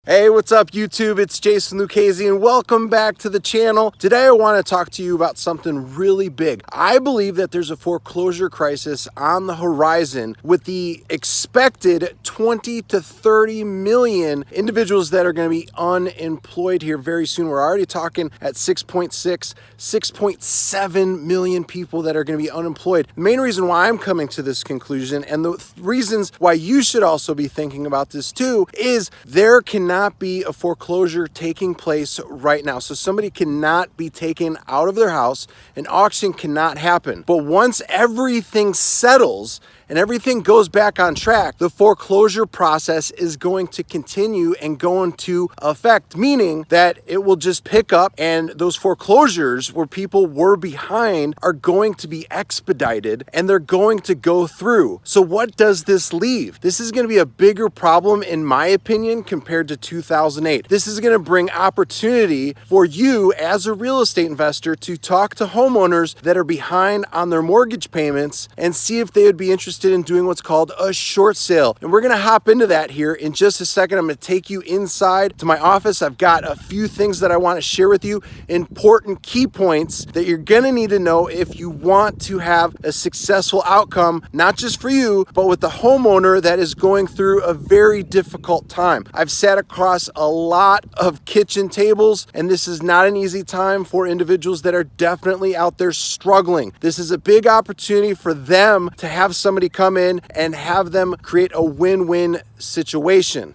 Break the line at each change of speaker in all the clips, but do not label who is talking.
Hey, what's up YouTube? It's Jason Lucchese and welcome back to the channel. Today I want to talk to you about something really big. I believe that there's a foreclosure crisis on the horizon with the expected 20 to 30 million individuals that are going to be unemployed here very soon. We're already talking at 6.7 million people that are going to be unemployed. The main reason why I'm coming to this conclusion and the reasons why you should also be thinking about this too is there cannot be a foreclosure taking place right now. So somebody cannot be taken out of their house. An auction cannot happen. But once everything settles and everything goes back on track, the foreclosure process is going to continue and go into effect, meaning that it will just pick up and those foreclosures where people were behind are going to be expedited and they're going to go through. So what does this leave? This is going to be a bigger problem in my opinion compared to 2008. This is going to bring opportunity for you as a real estate investor to talk to homeowners that are behind on their mortgage payments and see if they would be interested in doing what's called a short sale. And we're going to hop into that here in just a second. I'm going to take you inside to my office. I've got a few things that I want to share with you, important key points that you're going to need to know if you want to have a successful outcome, not just for you, but with the homeowner that is going through a very difficult time. I've sat across a lot of kitchen tables, and this is not an easy time for individuals that are definitely out there struggling. This is a big opportunity for them to have somebody come in and have them create a win-win situation.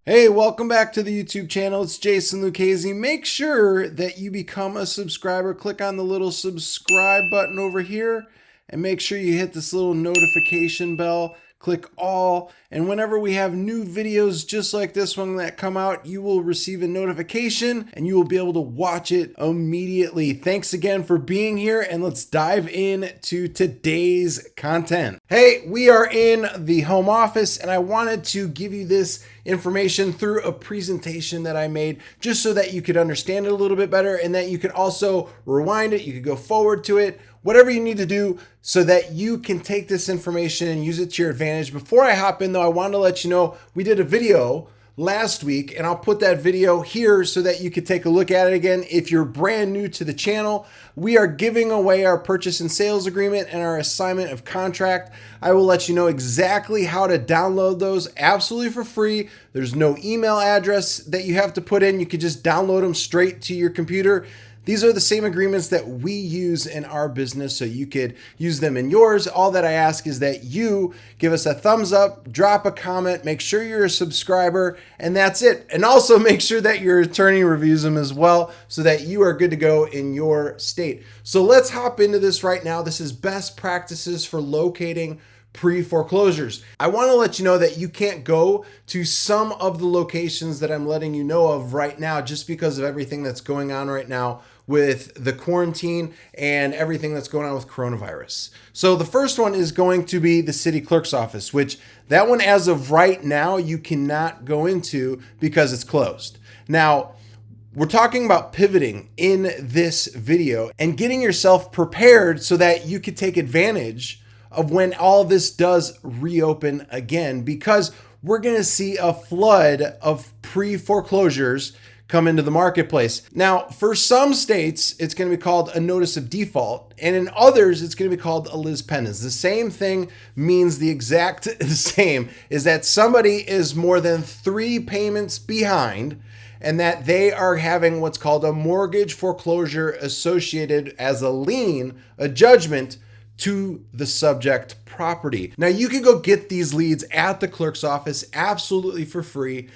Hey, welcome back to the YouTube channel. It's Jason Lucchese. Make sure that you become a subscriber. Click on the little subscribe button over here and make sure you hit this little notification bell. Click all, and whenever we have new videos just like this one that come out, you will receive a notification and you will be able to watch it immediately. Thanks again for being here, and let's dive into today's content. Hey, we are in the home office and I wanted to give you this information through a presentation that I made just so that you could understand it a little bit better and that you could also rewind it, you could go forward to it, whatever you need to do so that you can take this information and use it to your advantage. Before I hop in though, I wanted to let you know we did a video last week and I'll put that video here so that you could take a look at it again. If you're brand new to the channel, we are giving away our purchase and sales agreement and our assignment of contract. I will let you know exactly how to download those absolutely for free. There's no email address that you have to put in. You could just download them straight to your computer. These are the same agreements that we use in our business, so you could use them in yours. All that I ask is that you give us a thumbs up, drop a comment, make sure you're a subscriber, and that's it. And also make sure that your attorney reviews them as well so that you are good to go in your state. So let's hop into this right now. This is best practices for locating pre-foreclosures. I want to let you know that you can't go to some of the locations that I'm letting you know of right now just because of everything that's going on right now with the quarantine and everything that's going on with coronavirus. So the first one is going to be the city clerk's office, which that one as of right now you cannot go into because it's closed. Now, we're talking about pivoting in this video and getting yourself prepared so that you could take advantage of when all this does reopen again, because we're going to see a flood of pre-foreclosures come into the marketplace. Now, for some states, it's going to be called a notice of default, and in others, it's going to be called a lis pendens. The same thing means the exact same, is that somebody is more than 3 payments behind and that they are having what's called a mortgage foreclosure associated as a lien, a judgment to the subject property. Now, you can go get these leads at the clerk's office absolutely for free.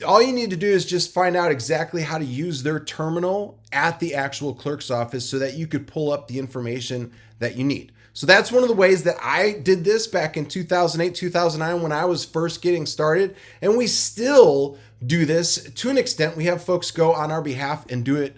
All you need to do is just find out exactly how to use their terminal at the actual clerk's office so that you could pull up the information that you need. So that's one of the ways that I did this back in 2008, 2009 when I was first getting started. And we still do this to an extent. We have folks go on our behalf and do it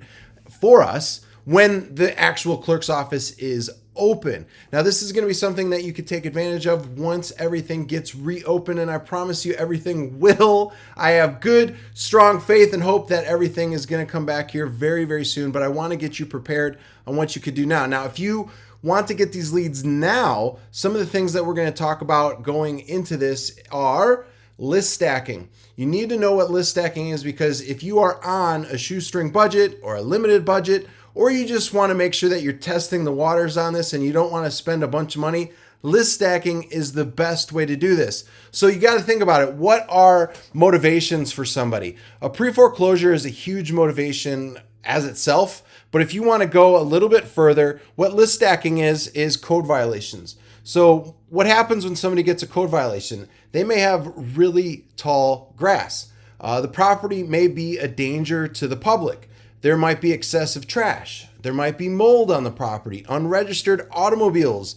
for us when the actual clerk's office is open. Now, this is going to be something that you could take advantage of once everything gets reopened, and I promise you everything will. I have good, strong faith and hope that everything is going to come back here very, very soon, but I want to get you prepared on what you could do now. Now, if you want to get these leads now, some of the things that we're going to talk about going into this are list stacking. You need to know what list stacking is, because if you are on a shoestring budget or a limited budget, or you just want to make sure that you're testing the waters on this and you don't want to spend a bunch of money, list stacking is the best way to do this. So you got to think about it. What are motivations for somebody? A pre-foreclosure is a huge motivation as itself, but if you want to go a little bit further, what list stacking is code violations. So what happens when somebody gets a code violation? They may have really tall grass. The property may be a danger to the public. There might be excessive trash. There might be mold on the property, unregistered automobiles.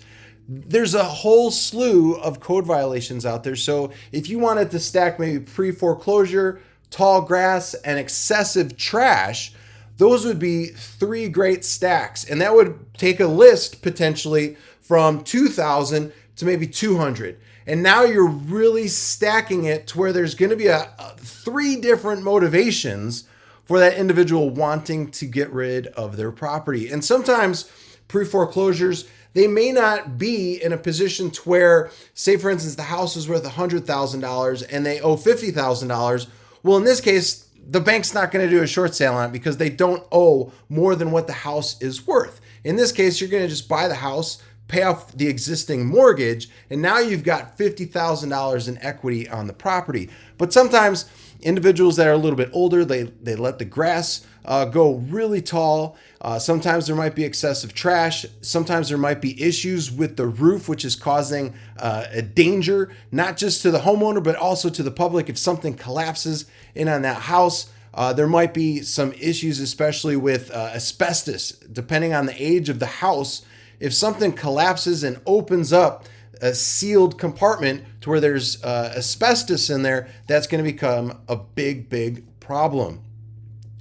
There's a whole slew of code violations out there. So if you wanted to stack maybe pre-foreclosure, tall grass, and excessive trash, those would be 3 great stacks. And that would take a list potentially from 2,000 to maybe 200. And now you're really stacking it to where there's going to be 3 different motivations for that individual wanting to get rid of their property. And sometimes pre-foreclosures, they may not be in a position to where, say for instance, the house is worth $100,000 and they owe $50,000. Well, in this case, the bank's not going to do a short sale on it because they don't owe more than what the house is worth. In this case, you're going to just buy the house, pay off the existing mortgage, and now you've got $50,000 in equity on the property. But sometimes individuals that are a little bit older, they let the grass go really tall. Sometimes there might be excessive trash. Sometimes there might be issues with the roof, which is causing a danger, not just to the homeowner, but also to the public. If something collapses in on that house, there might be some issues, especially with asbestos, depending on the age of the house. If something collapses and opens up a sealed compartment to where there's asbestos in there, that's going to become a big, big problem.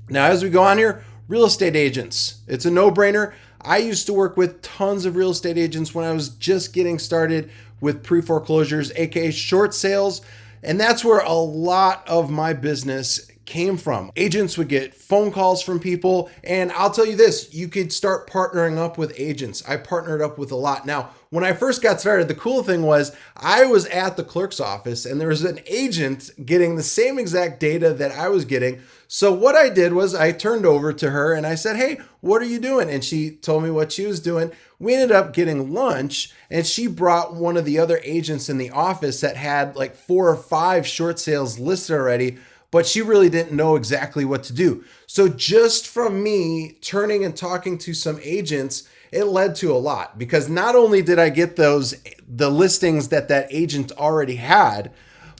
Now, as we go on here, real estate agents, it's a no-brainer. I used to work with tons of real estate agents when I was just getting started with pre-foreclosures, aka short sales, and that's where a lot of my business came from. Agents would get phone calls from people, and I'll tell you this, you could start partnering up with agents. I partnered up with a lot. Now, when I first got started, the cool thing was I was at the clerk's office and there was an agent getting the same exact data that I was getting. So what I did was I turned over to her and I said, "Hey, what are you doing?" And she told me what she was doing. We ended up getting lunch, and she brought one of the other agents in the office that had like 4 or 5 short sales listed already, but she really didn't know exactly what to do. So just from me turning and talking to some agents, it led to a lot, because not only did I get the listings that agent already had,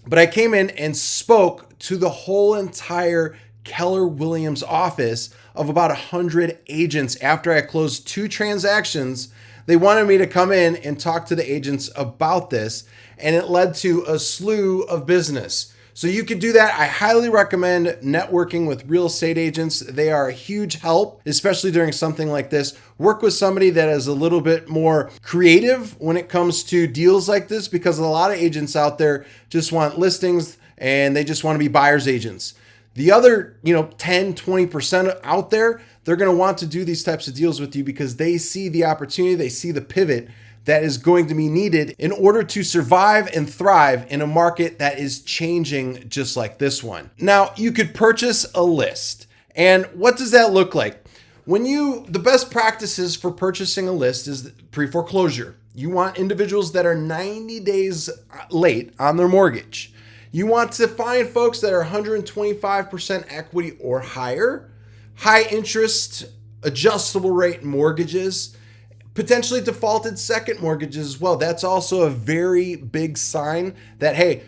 but I came in and spoke to the whole entire Keller Williams office of about 100 agents. After I closed 2 transactions, they wanted me to come in and talk to the agents about this, and it led to a slew of business. So you could do that. I highly recommend networking with real estate agents. They are a huge help, especially during something like this. Work with somebody that is a little bit more creative when it comes to deals like this, because a lot of agents out there just want listings and they just want to be buyer's agents. The other, 10, 20% out there, they're going to want to do these types of deals with you because they see the opportunity, they see the pivot that is going to be needed in order to survive and thrive in a market that is changing just like this one. Now, you could purchase a list. And what does that look like? The best practices for purchasing a list is pre-foreclosure. You want individuals that are 90 days late on their mortgage. You want to find folks that are 125% equity or higher, high interest, adjustable rate mortgages, potentially defaulted second mortgages as well. That's also a very big sign that, hey,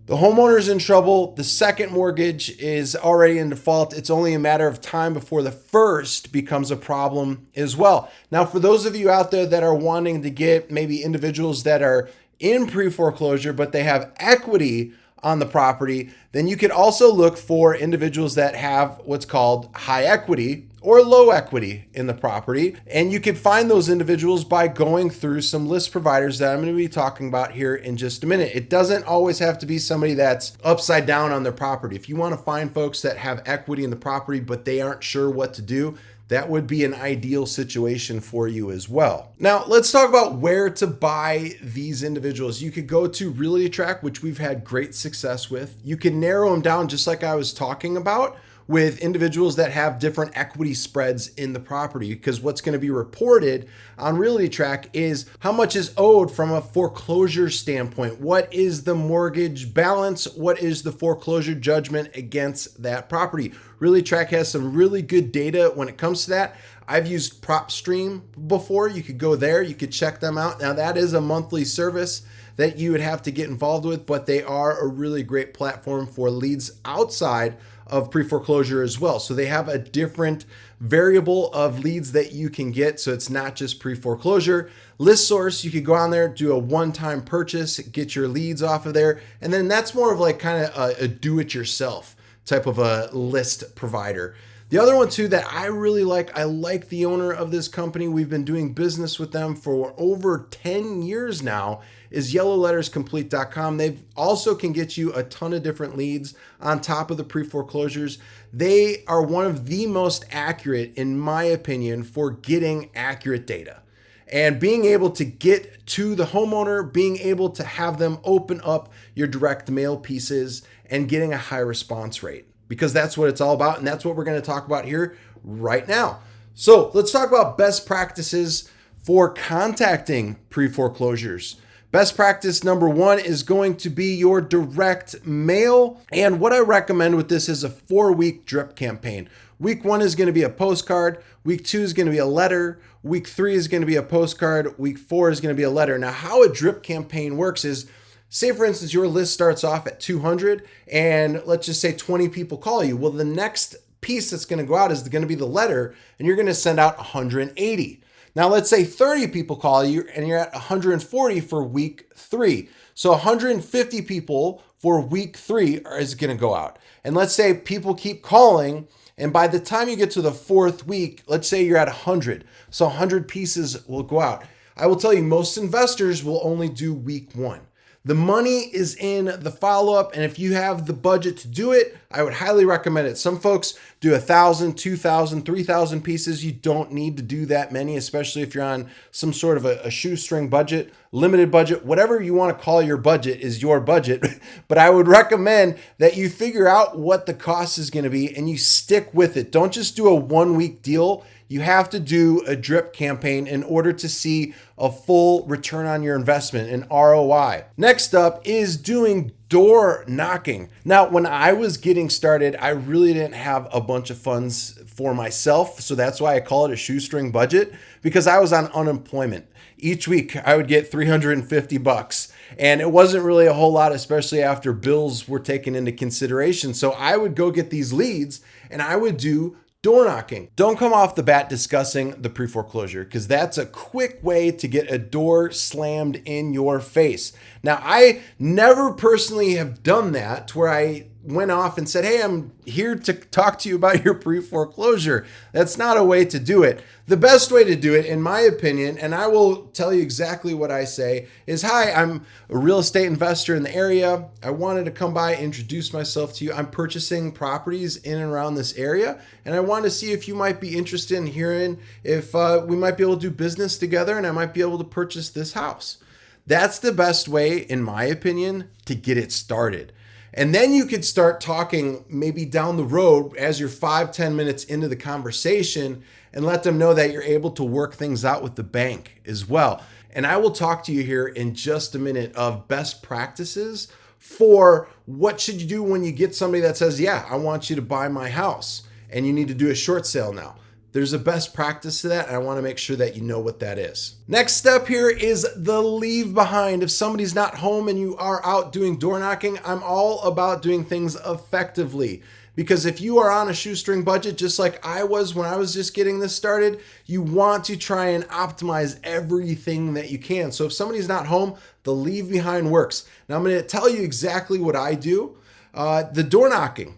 the homeowner's in trouble. The second mortgage is already in default. It's only a matter of time before the first becomes a problem as well. Now, for those of you out there that are wanting to get maybe individuals that are in pre-foreclosure, but they have equity on the property, then you could also look for individuals that have what's called high equity or low equity in the property. And you can find those individuals by going through some list providers that I'm going to be talking about here in just a minute. It doesn't always have to be somebody that's upside down on their property. If you want to find folks that have equity in the property, but they aren't sure what to do, that would be an ideal situation for you as well. Now, let's talk about where to buy these individuals. You could go to Realty Track, which we've had great success with. You can narrow them down just like I was talking about with individuals that have different equity spreads in the property, because what's going to be reported on Realty Track is how much is owed from a foreclosure standpoint. What is the mortgage balance? What is the foreclosure judgment against that property? Realty Track has some really good data when it comes to that. I've used PropStream before. You could go there, you could check them out. Now that is a monthly service that you would have to get involved with, but they are a really great platform for leads outside of pre-foreclosure as well. So they have a different variable of leads that you can get. So it's not just pre-foreclosure. List Source, you could go on there, do a one-time purchase, get your leads off of there. And then that's more of like kind of a do-it-yourself type of a list provider. The other one too that I really like, I like the owner of this company. We've been doing business with them for over 10 years now, is yellowletterscomplete.com. They also can get you a ton of different leads on top of the pre-foreclosures. They are one of the most accurate, in my opinion, for getting accurate data and being able to get to the homeowner, being able to have them open up your direct mail pieces and getting a high response rate, because that's what it's all about. And that's what we're going to talk about here right now. So let's talk about best practices for contacting pre-foreclosures. Best practice number one is going to be your direct mail. And what I recommend with this is a 4-week drip campaign. Week 1 is going to be a postcard. Week 2 is going to be a letter. Week 3 is going to be a postcard. Week 4 is going to be a letter. Now, how a drip campaign works is, say for instance, your list starts off at 200 and let's just say 20 people call you. Well, the next piece that's going to go out is going to be the letter, and you're going to send out 180. Now, let's say 30 people call you and you're at 140 for week 3. So 150 people for week 3 is going to go out. And let's say people keep calling, and by the time you get to the 4th week, let's say you're at 100. So 100 pieces will go out. I will tell you, most investors will only do week 1. The money is in the follow-up, and if you have the budget to do it, I would highly recommend it. Some folks do 1,000, 2,000, 3,000 pieces. You don't need to do that many, especially if you're on some sort of a shoestring budget, limited budget, whatever you want to call your budget is your budget. But I would recommend that you figure out what the cost is going to be and you stick with it. Don't just do a 1-week deal. You have to do a drip campaign in order to see a full return on your investment, an ROI. Next up is doing door knocking. Now, when I was getting started, I really didn't have a bunch of funds for myself. So that's why I call it a shoestring budget, because I was on unemployment. Each week I would get $350, and it wasn't really a whole lot, especially after bills were taken into consideration. So I would go get these leads and I would do door knocking. Don't come off the bat discussing the pre-foreclosure, because that's a quick way to get a door slammed in your face. Now, I never personally have done that to where I went off and said, hey, I'm here to talk to you about your pre-foreclosure. That's not a way to do it. The best way to do it, in my opinion, and I will tell you exactly what I say, is, hi, I'm a real estate investor in the area. I wanted to come by, introduce myself to you. I'm purchasing properties in and around this area, and I want to see if you might be interested in hearing if we might be able to do business together and I might be able to purchase this house. That's the best way, in my opinion, to get it started. And then you could start talking maybe down the road as you're 5-10 minutes into the conversation, and let them know that you're able to work things out with the bank as well. And I will talk to you here in just a minute of best practices for what should you do when you get somebody that says, yeah, I want you to buy my house and you need to do a short sale now. There's a best practice to that, and I want to make sure that you know what that is. Next step here is the leave behind. If somebody's not home and you are out doing door knocking, I'm all about doing things effectively. Because if you are on a shoestring budget, just like I was when I was just getting this started, you want to try and optimize everything that you can. So if somebody's not home, the leave behind works. Now I'm going to tell you exactly what I do. The door knocking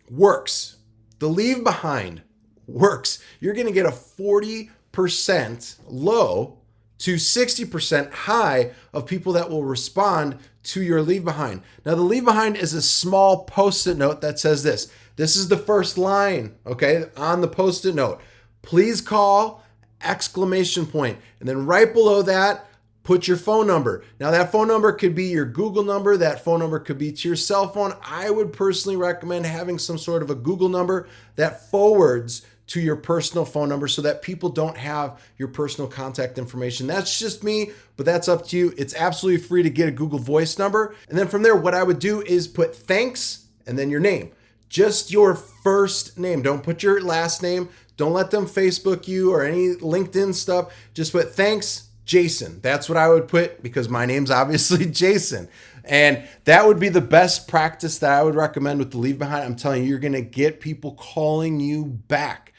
works. The leave behind works. You're going to get a 40% low to 60% high of people that will respond to your leave behind. Now, the leave behind is a small post-it note that says this. This is the first line, okay, on the post-it note. Please call, exclamation point. And then right below that, put your phone number. Now, that phone number could be your Google number. That phone number could be to your cell phone. I would personally recommend having some sort of a Google number that forwards to your personal phone number so that people don't have your personal contact information. That's just me, but that's up to you. It's absolutely free to get a Google Voice number. And then from there, what I would do is put thanks and then your name. Just your first name. Don't put your last name. Don't let them Facebook you or any LinkedIn stuff. Just put thanks, Jason. That's what I would put because my name's obviously Jason. And that would be the best practice that I would recommend with the leave behind. I'm telling you, you're going to get people calling you back,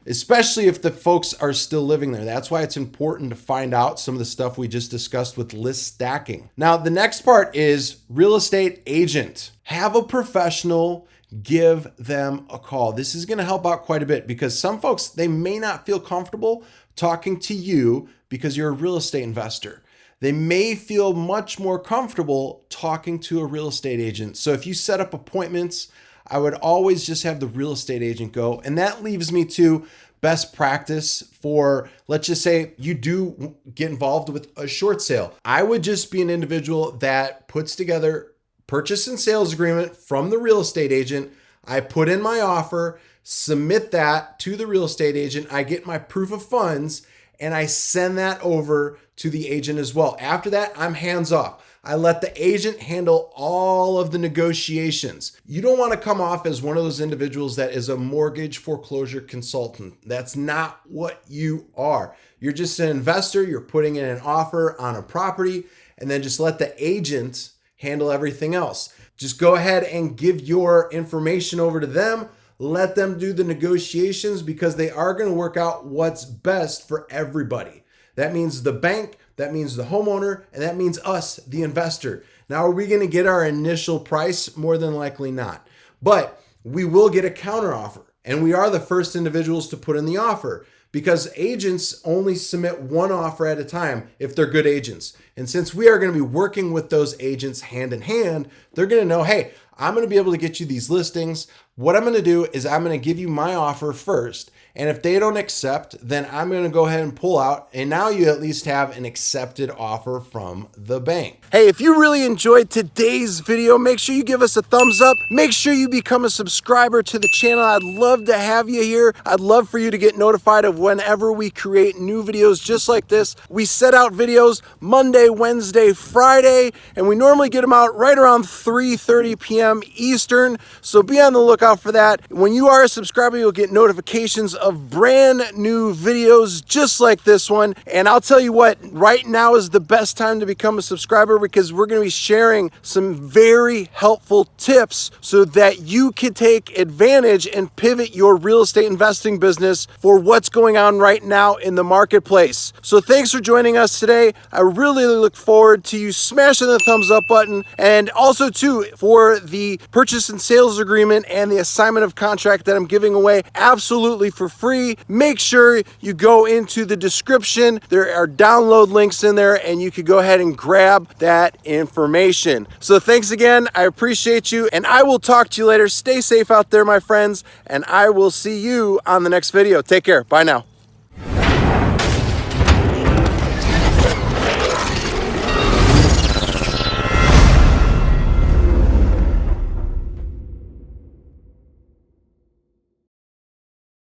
especially if the folks are still living there. That's why it's important to find out some of the stuff we just discussed with list stacking. Now, the next part is real estate agent. Have a professional give them a call. This is going to help out quite a bit because some folks, they may not feel comfortable talking to you because you're a real estate investor. They may feel much more comfortable talking to a real estate agent. So if you set up appointments, I would always just have the real estate agent go. And that leaves me to best practice for, let's just say you do get involved with a short sale. I would just be an individual that puts together purchase and sales agreement from the real estate agent. I put in my offer, submit that to the real estate agent. I get my proof of funds and I send that over to the agent as well. After that, I'm hands off. I let the agent handle all of the negotiations. You don't want to come off as one of those individuals that is a mortgage foreclosure consultant. That's not what you are. You're just an investor. You're putting in an offer on a property and then just let the agent handle everything else. Just go ahead and give your information over to them. Let them do the negotiations because they are going to work out what's best for everybody. That means the bank, that means the homeowner, and that means us, the investor. Now, are we going to get our initial price? More than likely not. But we will get a counteroffer, and we are the first individuals to put in the offer because agents only submit one offer at a time if they're good agents. And since we are going to be working with those agents hand in hand, they're going to know, hey, I'm going to be able to get you these listings. What I'm going to do is I'm going to give you my offer first. And if they don't accept, then I'm going to go ahead and pull out. And now you at least have an accepted offer from the bank. Hey, if you really enjoyed today's video, make sure you give us a thumbs up. Make sure you become a subscriber to the channel. I'd love to have you here. I'd love for you to get notified of whenever we create new videos just like this. We set out videos Monday, Wednesday, Friday, and we normally get them out right around 3:30 p.m. Eastern. So be on the lookout for that. When you are a subscriber, you'll get notifications of brand new videos just like this one. And I'll tell you what, right now is the best time to become a subscriber because we're going to be sharing some very helpful tips so that you can take advantage and pivot your real estate investing business for what's going on right now in the marketplace. So thanks for joining us today. I really look forward to you smashing the thumbs up button, and also too for the purchase and sales agreement and the assignment of contract that I'm giving away absolutely for free. Make sure you go into the description. There are download links in there and you can go ahead and grab that information. So thanks again. I appreciate you and I will talk to you later. Stay safe out there, my friends, and I will see you on the next video. Take care. Bye now.